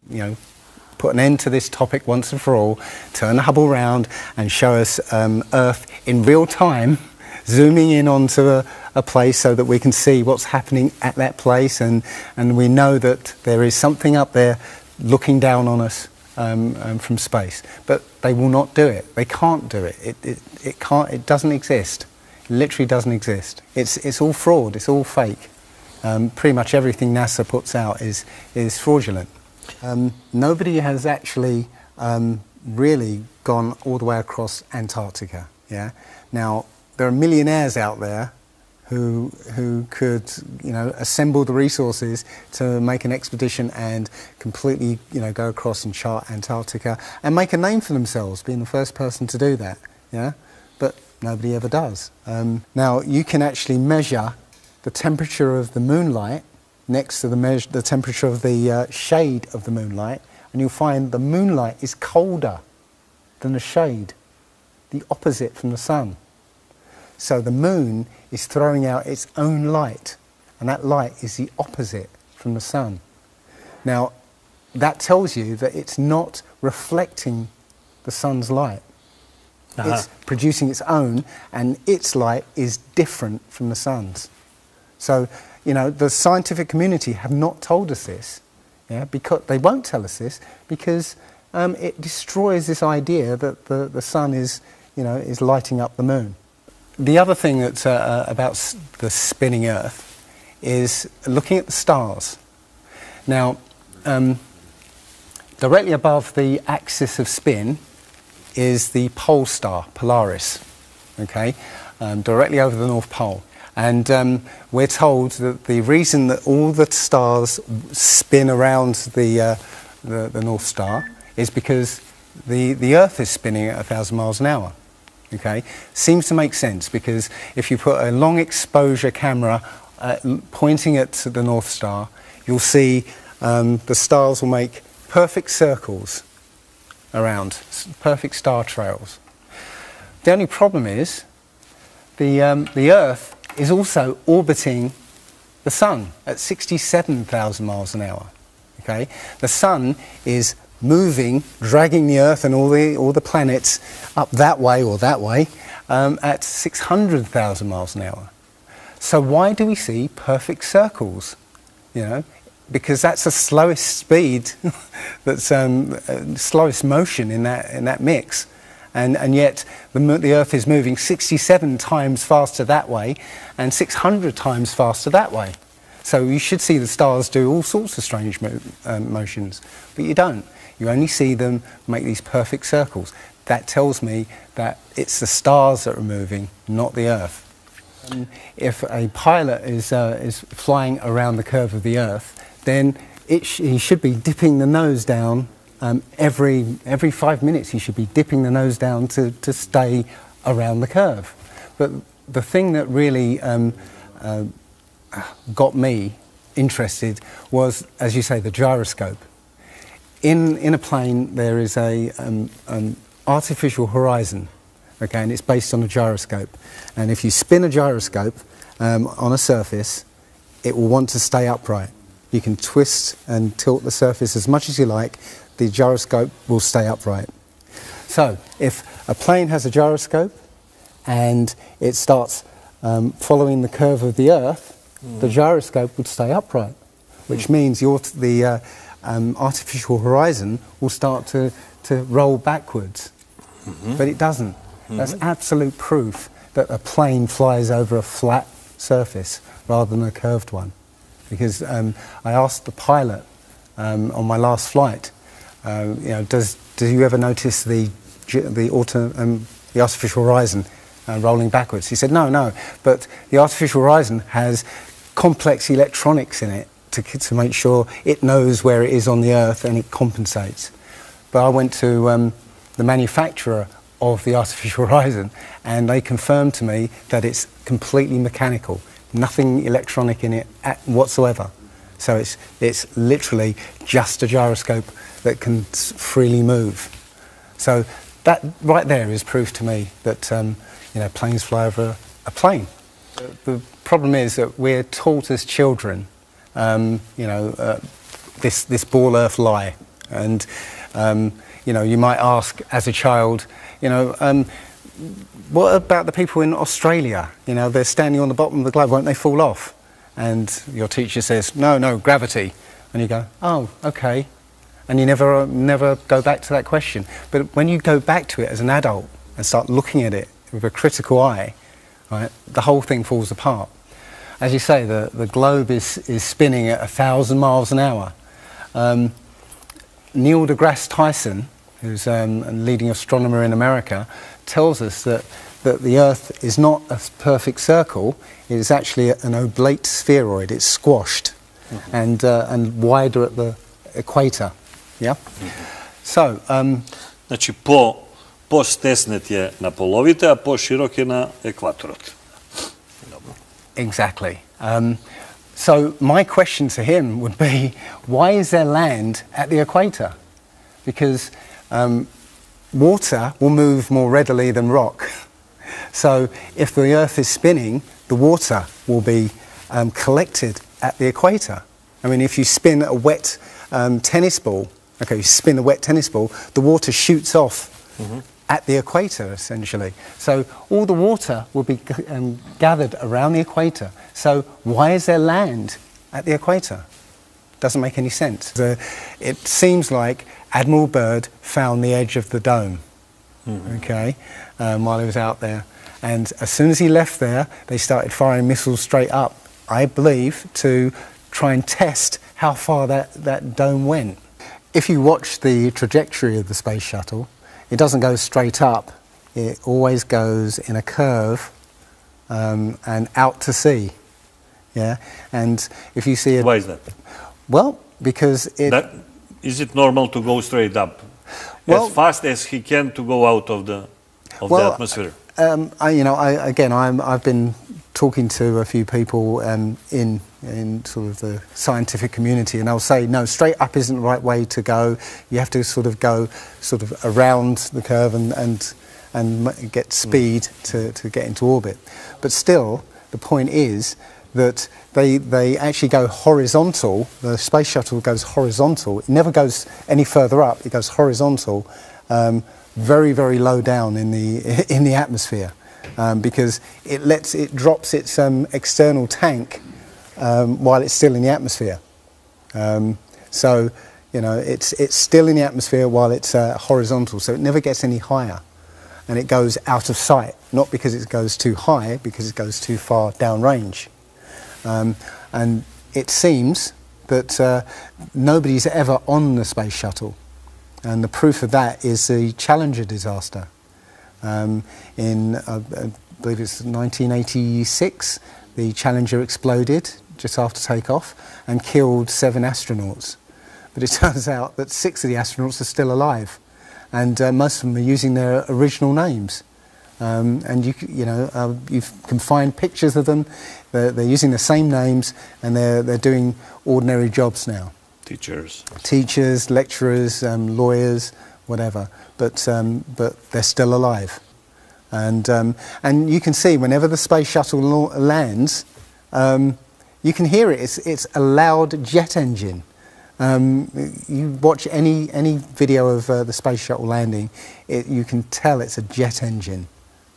you know, put an end to this topic once and for all, turn the Hubble round and show us Earth in real time, zooming in onto a place so that we can see what's happening at that place, and we know that there is something up there looking down on us from space. But they will not do it. They can't do it. It can't. It doesn't exist. It literally doesn't exist. It's all fraud. It's all fake. Pretty much everything NASA puts out is fraudulent. Nobody has actually really gone all the way across Antarctica. Yeah. Now there are millionaires out there who could, you know, assemble the resources to make an expedition and completely, you know, go across and chart Antarctica and make a name for themselves, being the first person to do that. Yeah. But nobody ever does. Now you can actually measure the temperature of the moonlight next to the temperature of the shade of the moonlight, and you'll find the moonlight is colder than the shade, the opposite from the sun. So the moon is throwing out its own light, and that light is the opposite from the sun. Now, that tells you that it's not reflecting the sun's light. It's producing its own, and its light is different from the sun's. So, you know, the scientific community have not told us this, yeah, because they won't tell us this because it destroys this idea that the sun is, you know, is lighting up the moon. The other thing that's about the spinning Earth is looking at the stars. Now, directly above the axis of spin is the pole star, Polaris, okay, directly over the North Pole. And we're told that the reason that all the stars spin around the North Star is because the Earth is spinning at 1,000 miles an hour. Okay, seems to make sense because if you put a long exposure camera pointing at the North Star, you'll see the stars will make perfect circles around, perfect star trails. The only problem is the Earth is also orbiting the Sun at 67,000 miles an hour. Okay, the Sun is moving, dragging the Earth and all the planets up that way or that way at 600,000 miles an hour. So why do we see perfect circles? You know, because that's the slowest speed, that's slowest motion in that mix. And yet the Earth is moving 67 times faster that way and 600 times faster that way. So you should see the stars do all sorts of strange motions, but you don't. You only see them make these perfect circles. That tells me that it's the stars that are moving, not the Earth. If a pilot is flying around the curve of the Earth, then he should be dipping the nose down every 5 minutes. He should be dipping the nose down to stay around the curve. But the thing that really got me interested was, as you say, the gyroscope. In a plane there is an artificial horizon, okay, and it's based on a gyroscope. And if you spin a gyroscope on a surface, it will want to stay upright. You can twist and tilt the surface as much as you like, the gyroscope will stay upright. So if a plane has a gyroscope and it starts following the curve of the Earth, the gyroscope would stay upright, which means the artificial horizon will start to roll backwards. But it doesn't. That's absolute proof that a plane flies over a flat surface rather than a curved one. Because I asked the pilot on my last flight, you know, do you ever notice the artificial horizon rolling backwards? He said, no, but the artificial horizon has complex electronics in it to make sure it knows where it is on the Earth and it compensates. But I went to the manufacturer of the artificial horizon and they confirmed to me that it's completely mechanical, nothing electronic in it whatsoever. So it's literally just a gyroscope that can freely move. So that right there is proof to me that you know, planes fly over a plane. The problem is that we're taught as children, you know, this ball Earth lie, And you know, you might ask as a child, you know, what about the people in Australia? You know, they're standing on the bottom of the globe, won't they fall off? And your teacher says, no, no, gravity. And you go, oh, okay. And you never go back to that question. But when you go back to it as an adult and start looking at it with a critical eye, right, the whole thing falls apart. As you say, the globe is spinning at 1,000 miles an hour. Neil deGrasse Tyson, who's a leading astronomer in America, tells us that the Earth is not a perfect circle, it is actually an oblate spheroid, it's squashed, and wider at the equator. Yeah? So, znači, po-stesnet je na polovite, a po-širok je na ekvatorot. Exactly. So my question to him would be, why is there land at the equator? Because water will move more readily than rock. So if the Earth is spinning, the water will be collected at the equator. I mean, if you spin a wet tennis ball, okay, you spin a wet tennis ball, the water shoots off at the equator, essentially. So all the water will be gathered around the equator. So why is there land at the equator? Doesn't make any sense. It seems like Admiral Byrd found the edge of the dome, okay, while he was out there. And as soon as he left there, they started firing missiles straight up, I believe, to try and test how far that dome went. If you watch the trajectory of the space shuttle, it doesn't go straight up. It always goes in a curve and out to sea. Yeah, and if you see it... Why is that? Well, because it... Is it normal to go straight up? Well, as fast as he can to go out of the atmosphere? I've been talking to a few people in sort of the scientific community, and I'll say, no, straight up isn't the right way to go. You have to sort of go sort of around the curve and get speed to get into orbit. But still, the point is that they actually go horizontal. The space shuttle goes horizontal. It never goes any further up. It goes horizontal, very, very low down in the atmosphere, because it drops its external tank while it's still in the atmosphere. So you know, it's still in the atmosphere while it's horizontal. So it never gets any higher, and it goes out of sight. Not because it goes too high, because it goes too far downrange. And it seems that nobody's ever on the space shuttle, and the proof of that is the Challenger disaster. In I believe it's 1986, the Challenger exploded just after takeoff and killed 7 astronauts. But it turns out that 6 of the astronauts are still alive, and most of them are using their original names. And you can find pictures of them. They're using the same names, and they're doing ordinary jobs now. Teachers, lecturers, lawyers, whatever. But they're still alive. And you can see whenever the space shuttle lands, you can hear it. It's a loud jet engine. You watch any video of the space shuttle landing, you can tell it's a jet engine.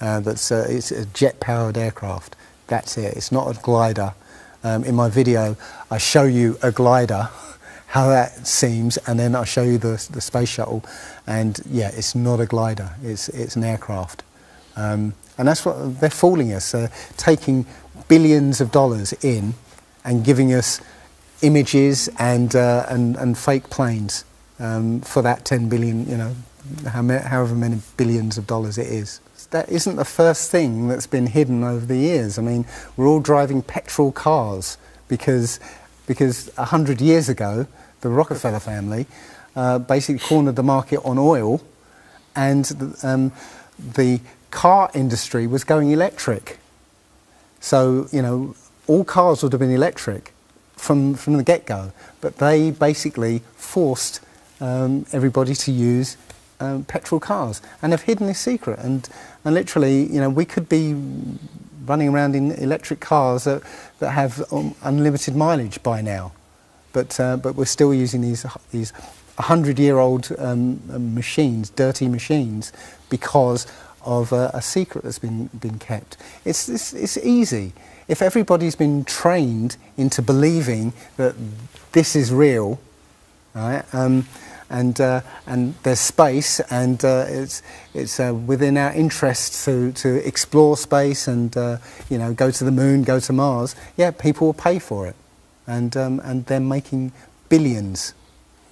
It's a jet-powered aircraft. That's it. It's not a glider. In my video, I show you a glider, how that seems, and then I show you the space shuttle. And yeah, it's not a glider. It's an aircraft. And that's what they're fooling us. Taking billions of dollars in and giving us images and fake planes for that 10 billion, you know, however many billions of dollars it is. That isn't the first thing that's been hidden over the years. I mean, we're all driving petrol cars because 100 years ago, the Rockefeller family basically cornered the market on oil, and the car industry was going electric. So, you know, all cars would have been electric from the get-go, but they basically forced everybody to use petrol cars, and have hidden this secret. And literally, you know, we could be running around in electric cars that have unlimited mileage by now, but we're still using these 100-year-old machines, dirty machines, because of a secret that's been kept. It's easy. If everybody's been trained into believing that this is real, right, and there's space, and it's within our interests to explore space and you know, go to the moon, go to Mars, yeah, people will pay for it, and they're making billions.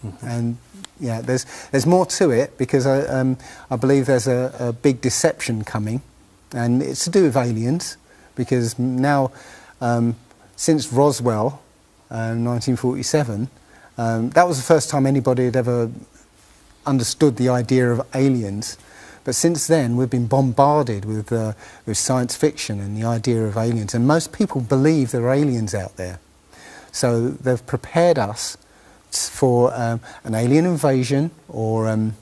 Mm-hmm. And yeah, there's more to it, because I believe there's a big deception coming, and it's to do with aliens, because now since Roswell, 1947, that was the first time anybody had ever understood the idea of aliens. But since then, we've been bombarded with science fiction and the idea of aliens, and most people believe there are aliens out there. So they've prepared us for an alien invasion or an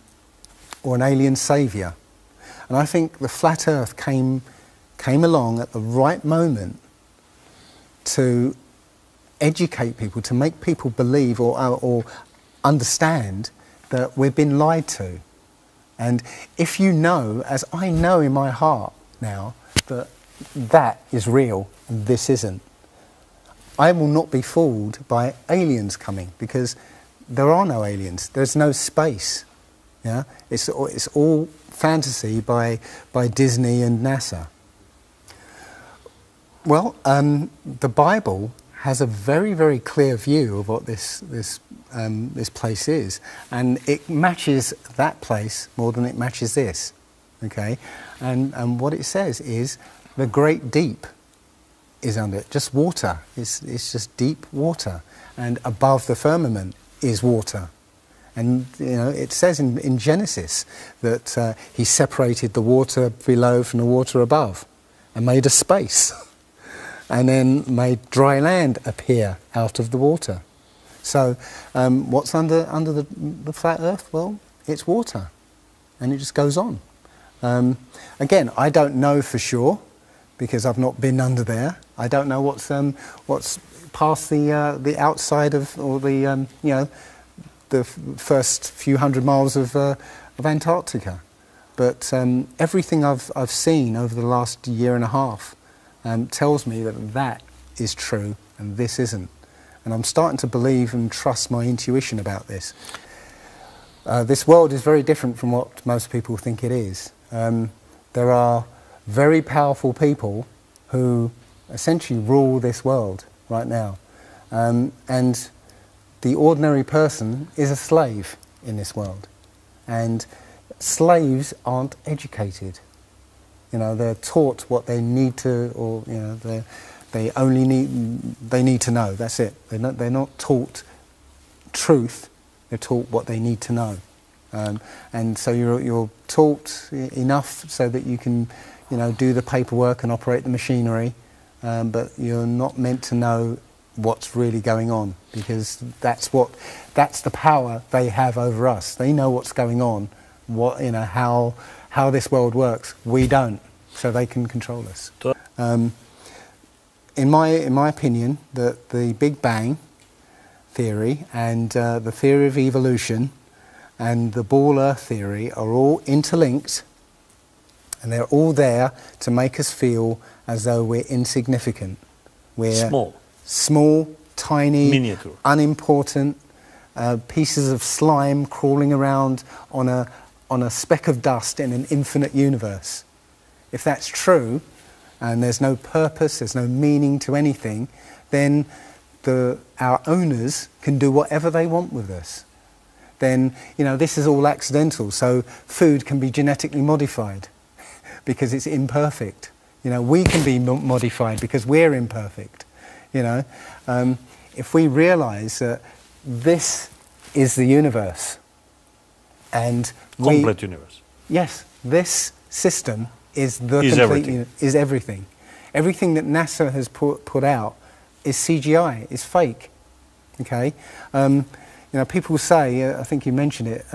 alien saviour. And I think the flat Earth came along at the right moment to educate people, to make people believe or understand that we've been lied to. And if you know, as I know in my heart now, that that is real and this isn't, I will not be fooled by aliens coming, because there are no aliens. There's no space. Yeah, it's all fantasy by Disney and NASA. Well, the Bible has a very, very clear view of what this place is, and it matches that place more than it matches this. Okay, and what it says is the great deep is under it, just water. It's just deep water, and above the firmament is water. And you know, it says in Genesis that he separated the water below from the water above, and made a space, and then made dry land appear out of the water. So what's under the flat Earth? Well, it's water, and it just goes on. Again, I don't know for sure, because I've not been under there. I don't know what's past the outside of, or the you know, the first few hundred miles of Antarctica. But everything I've seen over the last year and a half tells me that that is true and this isn't. And I'm starting to believe and trust my intuition about this. This world is very different from what most people think it is. There are very powerful people who essentially rule this world right now. And the ordinary person is a slave in this world. And slaves aren't educated. You know, they're taught what they need to, or you know, they need to know. That's it. They're not taught truth. They're taught what they need to know. And so you're taught enough so that you can, you know, do the paperwork and operate the machinery, but you're not meant to know what's really going on, because that's the power they have over us. They know what's going on, what, you know, how this world works. We don't, so they can control us. In my opinion, the Big Bang theory and the theory of evolution and the ball Earth theory are all interlinked, and they're all there to make us feel as though we're insignificant. We're small, tiny, miniature, unimportant pieces of slime crawling around on a speck of dust in an infinite universe. If that's true, and there's no purpose, there's no meaning to anything, then our owners can do whatever they want with us. Then, you know, this is all accidental, so food can be genetically modified because it's imperfect. You know, we can be modified because we're imperfect. You know, if we realise that this is the universe, and complete universe. Yes, this system is is everything. Everything that NASA has put out is CGI, is fake. Okay, you know, people say, I think you mentioned it.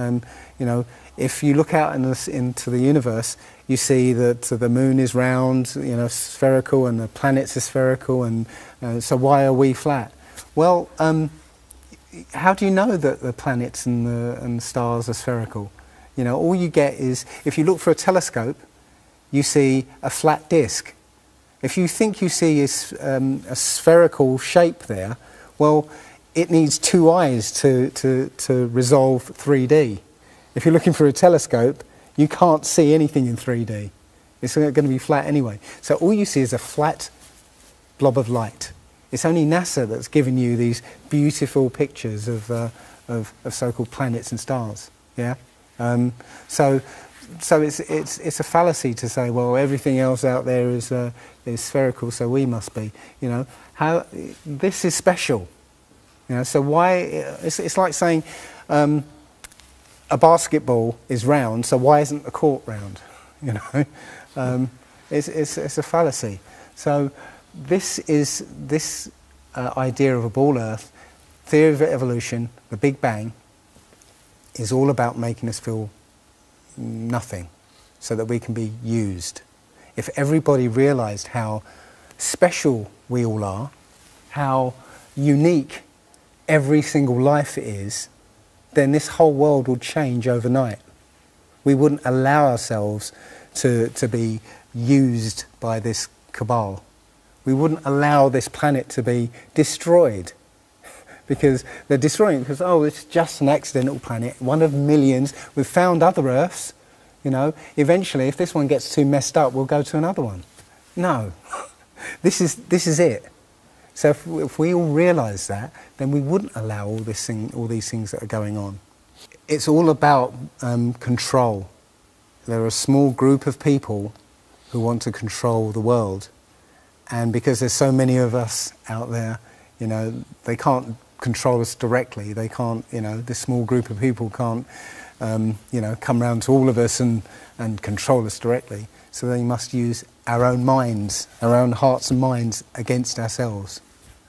You know, if you look out into the universe, you see that the moon is round, you know, spherical, and the planets are spherical, and so why are we flat? Well, how do you know that the planets and the stars are spherical? You know, all you get is, if you look through a telescope, you see a flat disk. If you think you see a spherical shape there, well, it needs two eyes to resolve 3D. If you're looking through a telescope, you can't see anything in 3D. It's going to be flat anyway. So all you see is a flat blob of light. It's only NASA that's given you these beautiful pictures of so-called planets and stars. Yeah. So it's a fallacy to say, well, everything else out there is spherical, so we must be. You know, how this is special. You know, so why? It's like saying a basketball is round, so why isn't the court round? You know, it's a fallacy. So this idea of a ball Earth, theory of evolution, the Big Bang, is all about making us feel nothing, so that we can be used. If everybody realised how special we all are, how unique every single life is, then this whole world would change overnight. We wouldn't allow ourselves to be used by this cabal. We wouldn't allow this planet to be destroyed, because they're destroying it because, oh, it's just an accidental planet, one of millions. We've found other Earths, you know. Eventually, if this one gets too messed up, we'll go to another one. No, this is it. So if we all realise that, then we wouldn't allow all these things that are going on. It's all about control. There are a small group of people who want to control the world, and because there's so many of us out there, you know, they can't control us directly. They can't, you know, this small group of people can't, you know, come round to all of us and control us directly. So they must use our own minds, our own hearts and minds against ourselves.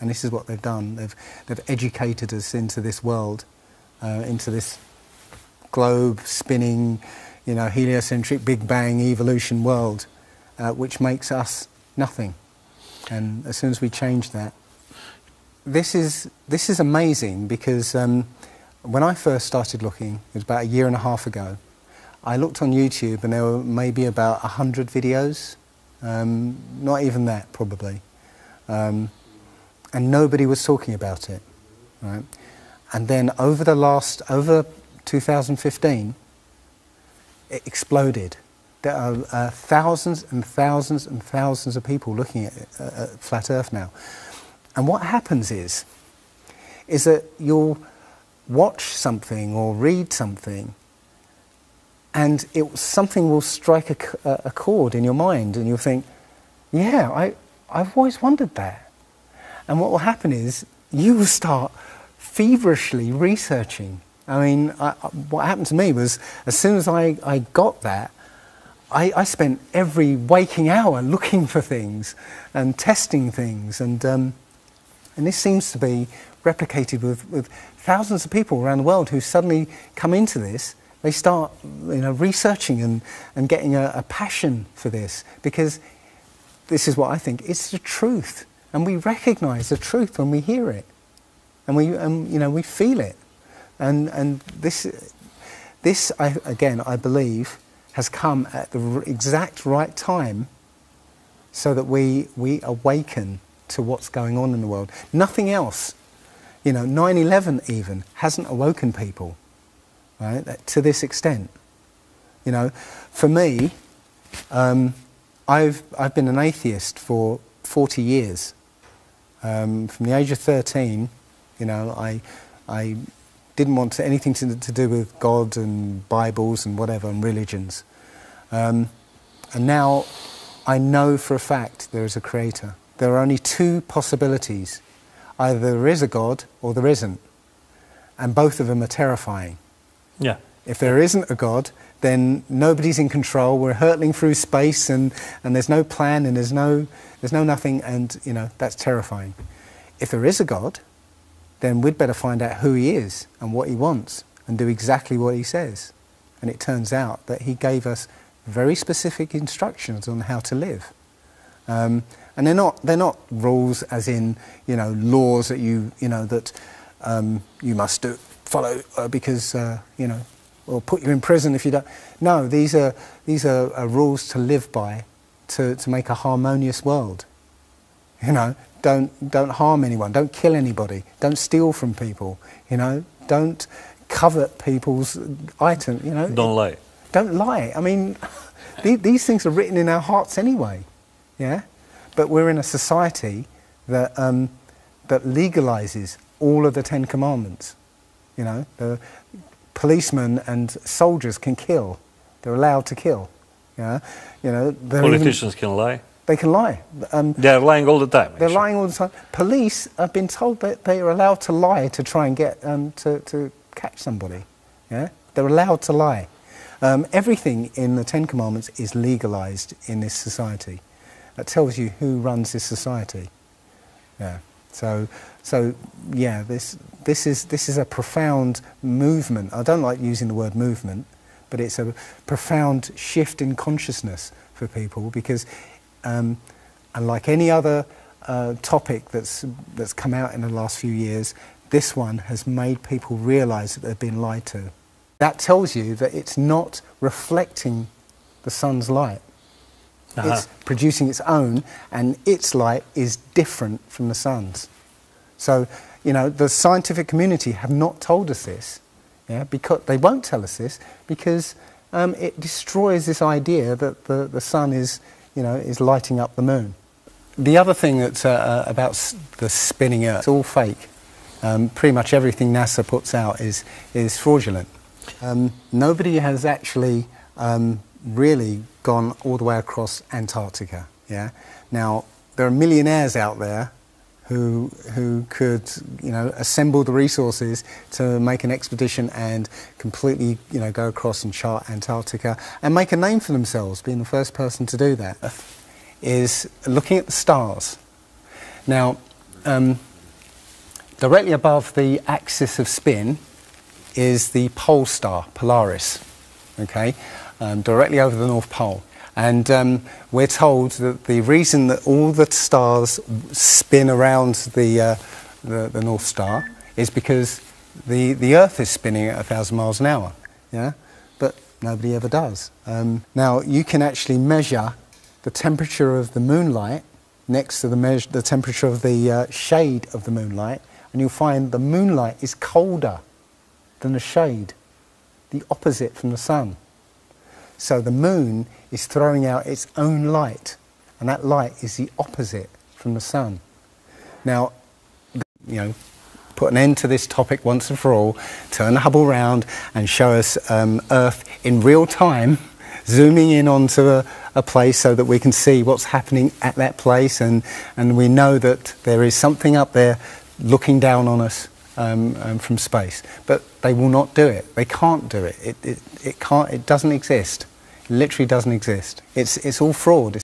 And this is what they've done. They've educated us into this world, into this globe spinning, you know, heliocentric Big Bang evolution world, which makes us nothing. And as soon as we change that, this is amazing, because when I first started looking, it was about a year and a half ago, I looked on YouTube and there were maybe about 100 videos, not even that probably, and nobody was talking about it, right? And then over 2015, it exploded. There are thousands and thousands and thousands of people looking at Flat Earth now. And what happens is that you'll watch something or read something, and something will strike a chord in your mind, and you'll think, yeah, I've always wondered that. And what will happen is you will start feverishly researching. I mean, what happened to me was, as soon as I got that, I spent every waking hour looking for things and testing things, and this seems to be replicated with thousands of people around the world who suddenly come into this. They start, you know, researching and getting a passion for this, because this is what I think, it's the truth, and we recognise the truth when we hear it, and you know, we feel it, and this I believe has come at the exact right time, so that we awaken to what's going on in the world. Nothing else, you know, 9/11 even hasn't awoken people, right, to this extent. You know, for me, I've been an atheist for 40 years. From the age of 13, you know, I didn't want anything to do with God and Bibles and whatever, and religions. And now I know for a fact there is a creator. There are only two possibilities. Either there is a God or there isn't. And both of them are terrifying. Yeah. If there isn't a God, then nobody's in control. We're hurtling through space, and there's no plan, and there's no nothing, and you know, that's terrifying. If there is a God, then we'd better find out who he is and what he wants, and do exactly what he says. And it turns out that he gave us very specific instructions on how to live. And they're not rules as in, you know, laws that you know, that you must follow because you know, or put you in prison if you don't. No, these are rules to live by, to make a harmonious world. You know, don't harm anyone, don't kill anybody, don't steal from people. You know, don't covet people's items. You know, don't lie. Don't lie. I mean, these things are written in our hearts anyway. Yeah, but we're in a society that that legalizes all of the 10 Commandments. You know, the policemen and soldiers can kill. They're allowed to kill. Yeah, you know. Politicians can lie. They can lie. They're lying all the time. They're lying all the time. Police have been told that they are allowed to lie to try and get to catch somebody. Yeah, they're allowed to lie. Everything in the 10 Commandments is legalized in this society. That tells you who runs this society. Yeah. So yeah, this is a profound movement. I don't like using the word movement, but it's a profound shift in consciousness for people because, and like any other topic that's come out in the last few years, this one has made people realise that they've been lied to. That tells you that it's not reflecting the sun's light. It's producing its own, and its light is different from the sun's. So, you know, the scientific community have not told us this, yeah, because they won't tell us this because it destroys this idea that the sun is, you know, is lighting up the moon. The other thing that's about the spinning Earth, it's all fake. Pretty much everything NASA puts out is fraudulent. Nobody has actually really gone all the way across Antarctica. Yeah. Now there are millionaires out there who could, you know, assemble the resources to make an expedition and completely, you know, go across and chart Antarctica and make a name for themselves, being the first person to do that. Is looking at the stars. Now, directly above the axis of spin is the pole star, Polaris. Okay. Directly over the North Pole. And we're told that the reason that all the stars spin around the North Star is because the Earth is spinning at 1,000 miles an hour. Yeah? But nobody ever does. Now, you can actually measure the temperature of the moonlight next to the temperature of the shade of the moonlight, and you'll find the moonlight is colder than the shade, the opposite from the sun. So the moon is throwing out its own light, and that light is the opposite from the sun. Now, you know, put an end to this topic once and for all, turn the Hubble round and show us Earth in real time, zooming in onto a place so that we can see what's happening at that place, and we know that there is something up there looking down on us from space. But they will not do it. They can't do it. It doesn't exist. It literally doesn't exist. It's all fraud.